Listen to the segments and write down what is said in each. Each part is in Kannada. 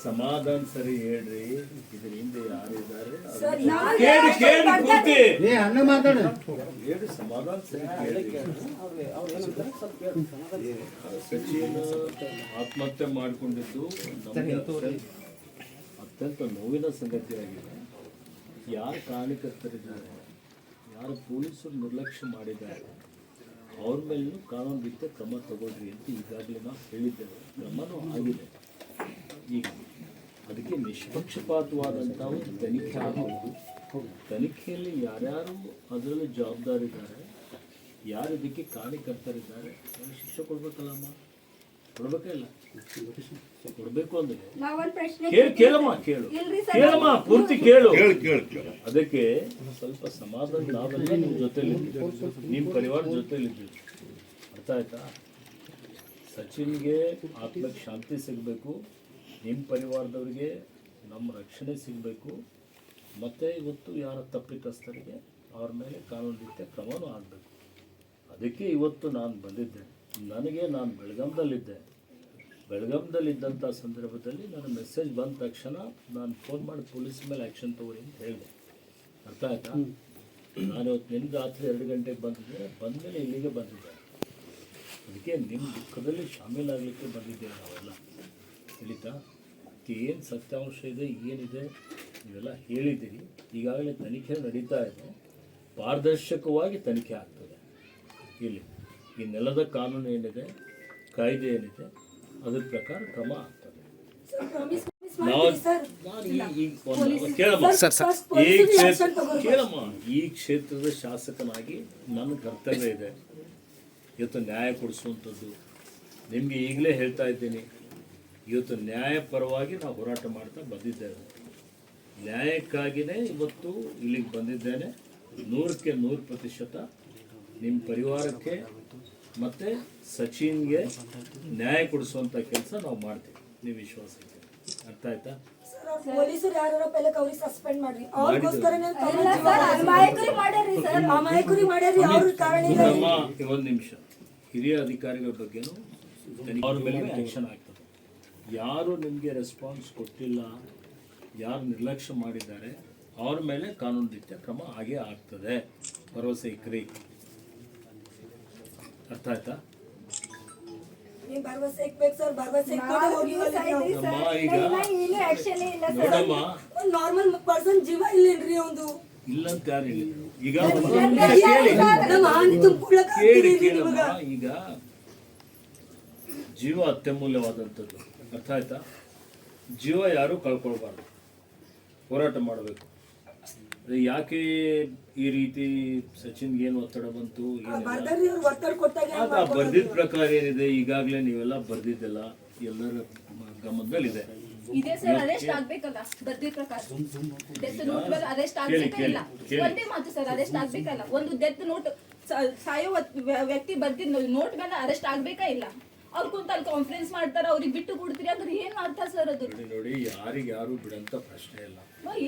ಸಮಾಧಾನ ಸರಿ ಹೇಳ್ರಿ. ಇದ್ರ ಹಿಂದೆ ಯಾರಿದ್ದಾರೆ ಸಮಾಧಾನ ಸರಿ ಸಚಿನ್ ಆತ್ಮಹತ್ಯೆ ಮಾಡಿಕೊಂಡಿದ್ದು ಅತ್ಯಂತ ನೋವಿನ ಸಂಗತಿಯಾಗಿದೆ. ಯಾರು ಕಾರಣಕರ್ತರಿದ್ದಾರೆ, ಯಾರು ಪೊಲೀಸರು ನಿರ್ಲಕ್ಷ್ಯ ಮಾಡಿದ್ದಾರೆ, ಅವ್ರ ಮೇಲೂ ಕಾನೂನು ರೀತಿಯ ಕ್ರಮ ತಗೊಳ್ರಿ ಅಂತ ಈಗಾಗಲೇ ನಾವು ಹೇಳಿದ್ದೇವೆ. ಕ್ರಮನೂ ಆಗಿದೆ. ಈಗ ಅದಕ್ಕೆ ನಿಷ್ಪಕ್ಷಪಾತವಾದಂಥ ಒಂದು ತನಿಖೆ ಆಗಬಹುದು. ತನಿಖೆಯಲ್ಲಿ ಯಾರ್ಯಾರು ಅದರಲ್ಲಿ ಜವಾಬ್ದಾರಿದ್ದಾರೆ, ಯಾರು ಇದಕ್ಕೆ ಕಾರಣಕರ್ತರಿದ್ದಾರೆ ಅವ್ರಿಗೆ ಶಿಕ್ಷೆ ಕೊಡ್ಬೇಕಲ್ಲಮ್ಮ, ಕೊಡ್ಬೇಕಲ್ಲ? ಕೊಡ್ಬೇಕು ಅಂದ್ರೆ ಕೇಳಮ್ಮ ಪೂರ್ತಿ ಕೇಳು. ಅದಕ್ಕೆ ಸ್ವಲ್ಪ ಸಮಾಧಾನ ನಾವೆಲ್ಲ ನಿಮ್ಮ ಜೊತೆಲಿದ್ದೀವಿ, ನಿಮ್ಮ ಪರಿವಾರ ಜೊತೆಲಿದ್ದೀವಿ. ಅರ್ಥ ಆಯ್ತಾ? ಸಚಿನ್ಗೆ ಆತ್ಮಕ್ಕೆ ಶಾಂತಿ ಸಿಗಬೇಕು, ನಿಮ್ಮ ಪರಿವಾರದವರಿಗೆ ನಮ್ಮ ರಕ್ಷಣೆ ಸಿಗಬೇಕು, ಮತ್ತು ಇವತ್ತು ಯಾರ ತಪ್ಪಿತಸ್ಥರಿಗೆ ಅವ್ರ ಮೇಲೆ ಕಾನೂನು ರೀತಿಯ ಕ್ರಮವೂ ಆಗಬೇಕು. ಅದಕ್ಕೆ ಇವತ್ತು ನಾನು ಬಂದಿದ್ದೆ. ನಾನು ಬೆಳಗಾಂದಲ್ಲಿದ್ದಂಥ ಸಂದರ್ಭದಲ್ಲಿ ನನ್ನ ಮೆಸೇಜ್ ಬಂದ ತಕ್ಷಣ ನಾನು ಫೋನ್ ಮಾಡಿ ಪೊಲೀಸ್ ಮೇಲೆ ಆ್ಯಕ್ಷನ್ ತಗೊಳ್ಳಿ ಅಂತ ಹೇಳಿದೆ. ಅರ್ಥ ಆಯ್ತಾ? ನಾನು ಇವತ್ತು ನಿನ್ನೆ ರಾತ್ರಿ 2 ಗಂಟೆಗೆ ಬಂದಮೇಲೆ ಇಲ್ಲಿಗೆ ಬಂದಿದ್ದೆ. ಅದಕ್ಕೆ ನಿಮ್ಮ ದುಃಖದಲ್ಲಿ ಶಾಮೀಲಾಗಲಿಕ್ಕೆ ಬಂದಿದ್ದೇವೆ ನಾವೆಲ್ಲ. ತಿಳಿತಾ? ಏನು ಸತ್ಯಾಂಶ ಇದೆ, ಏನಿದೆ ಇವೆಲ್ಲ ಹೇಳಿದ್ದೀರಿ. ಈಗಾಗಲೇ ತನಿಖೆ ನಡೀತಾ ಇದೆ. ಪಾರದರ್ಶಕವಾಗಿ ತನಿಖೆ ಆಗ್ತದೆ. ಇಲ್ಲಿ ಈ ನೆಲದ ಕಾನೂನು ಏನಿದೆ, ಕಾಯ್ದೆ ಏನಿದೆ, ಅದ್ರ ಪ್ರಕಾರ ಕ್ರಮ ಆಗ್ತದೆ. ಕೇಳಮ್ಮ, ಈ ಕ್ಷೇತ್ರದ ಶಾಸಕನಾಗಿ ನನ್ನ ಕರ್ತವ್ಯ ಇದೆ ಇವತ್ತು ನ್ಯಾಯ ಕೊಡಿಸುವಂಥದ್ದು. ನಿಮಗೆ ಈಗಲೇ ಹೇಳ್ತಾ ಇದ್ದೀನಿ, ಇವತ್ತು ನ್ಯಾಯ ಪರವಾಗಿ ನಾವು ಹೋರಾಟ ಮಾಡ್ತಾ ಬಂದಿದ್ದೇವೆ. ನ್ಯಾಯಕ್ಕಾಗಿಯೇ ಇವತ್ತು ಇಲ್ಲಿಗೆ ಬಂದಿದ್ದೇನೆ. 100ಕ್ಕೆ 100% ನಿಮ್ಮ ಪರಿವಾರಕ್ಕೆ ಮತ್ತು ಸಚಿನ್ಗೆ ನ್ಯಾಯ ಕೊಡಿಸುವಂಥ ಕೆಲಸ ನಾವು ಮಾಡ್ತೀವಿ. ನೀವು ವಿಶ್ವಾಸ ಇದೆ. ಅರ್ಥ ಆಯ್ತಾ? ಪೊಲೀಸರು ಯಾರು ಅವ್ರಿಗೆ ಸಸ್ಪೆಂಡ್ ಮಾಡ್ರಿ. ಒಂದು ನಿಮಿಷ, ಹಿರಿಯ ಅಧಿಕಾರಿಗಳ ಬಗ್ಗೆನೂ ಅವ್ರ ಮೇಲೆ ಆ್ಯಕ್ಷನ್ ಆಗ್ತದೆ. ಯಾರು ನಿಮಗೆ ರೆಸ್ಪಾನ್ಸ್ ಕೊಟ್ಟಿಲ್ಲ, ಯಾರು ನಿರ್ಲಕ್ಷ್ಯ ಮಾಡಿದ್ದಾರೆ, ಅವ್ರ ಮೇಲೆ ಕಾನೂನು ರೀತಿಯ ಕ್ರಮ ಆಗೇ ಆಗ್ತದೆ. ಭರವಸೆ ಇಕ್ರಿ. ಅರ್ಥ ಆಯ್ತಾ? ನೀವು ಭರವಸೆ ಇಕ್ಬೇಕು ಸರ್, ಭರವಸೆ ಇಟ್ಕೊಂಡೆ ಹೋಗಿವಲ್ಲ ನಾವು. ಅಮ್ಮ ಈಗ ನೋಡಮ್ಮ, ಒಂದ್ ನಾರ್ಮಲ್ ಪರ್ಸನ್ ಜೀವ ಇಲ್ಲೇನ್ರಿ ಒಂದು ಇಲ್ಲ ಅಂತ ಯಾರು ಹೇಳಿದ್ರು? ಈಗ ಒಂದು ಕೇಳಿ ನಮ್ಮ ಹಾನಿ ತುಂಬಿಕೊಳ್ಳಕ್ ಕೇಳಿ ಆಗ್ತಿದೆ ಕೇಳಮ್ಮ. ನಿಮಗ. ಈಗ ಜೀವ ಅತ್ಯಮೂಲ್ಯವಾದಂಥದ್ದು, ಅರ್ಥ ಆಯ್ತಾ? ಜೀವ ಯಾರು ಕಳ್ಕೊಳ್ಬಾರ್ದು, ಹೋರಾಟ ಮಾಡಬೇಕು. ಯಾಕೆ ಈ ರೀತಿ ಸಚಿನ್ಗೆ ಏನು ಒತ್ತಡ ಬಂತು, ಬರ್ದಾರ್ರಿ ಅವ್ರು ಒತ್ತಡ ಕೊಟ್ಟಾಗ ಆಗ ಬರ್ದಿದ್ದ ಪ್ರಕಾರ ಏನಿದೆ, ಈಗಾಗಲೇ ನೀವೆಲ್ಲ ಬರ್ದಿದ್ದೆಲ್ಲ ಎಲ್ಲರ ಗಮನದಲ್ಲಿದೆ. ಇದೆ ಸರ್, ಅರೆಸ್ಟ್ ಆಗ್ಬೇಕಲ್ಲ ಬರ್ದಿದ್ ಪ್ರಕಾರ. ಡೆತ್ ನೋಟ್ ಮೇಲೆ ಅರೆಸ್ಟ್ ಆಗ್ಬೇಕ ಇಲ್ಲ? ಒಂದೇ ಮಾತು ಸರ್, ಅರೆಸ್ಟ್ ಆಗ್ಬೇಕಲ್ಲ? ಒಂದು ಡೆತ್ ನೋಟ್ ಸಾಯೋ ವ್ಯಕ್ತಿ ಬರ್ದಿದ್ ನೋಟ್ ಮೇಲೆ ಅರೆಸ್ಟ್ ಆಗ್ಬೇಕಾ ಇಲ್ಲ? ಅವ್ರು ಕುಂತ ಅಲ್ಲಿ ಕಾನ್ಫರೆನ್ಸ್ ಮಾಡ್ತಾರ, ಅವ್ರಿಗೆ ಬಿಟ್ಟು ಕೊಡ್ತೀರಿ ಅಂದ್ರೆ ಏನ್ ಅರ್ಥ ಸರ್ ಅದು? ನೋಡಿ ಯಾರಿಗೆ ಯಾರು ಬಿಡಂತ ಪ್ರಶ್ನೆ ಇಲ್ಲ.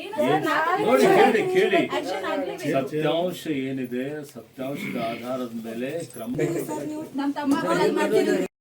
ಏನು ನೋಡಿ ಕೇಳಿ, ಆಕ್ಷನ್ ಆಗ್ಲೇಬೇಕು. ಸತ್ಯಾಂಶ ಏನಿದೆ, ಸತ್ಯಾಂಶದ ಆಧಾರದ ಮೇಲೆ ಕ್ರಮ ನಮ್ಮ ತಮ್ಮ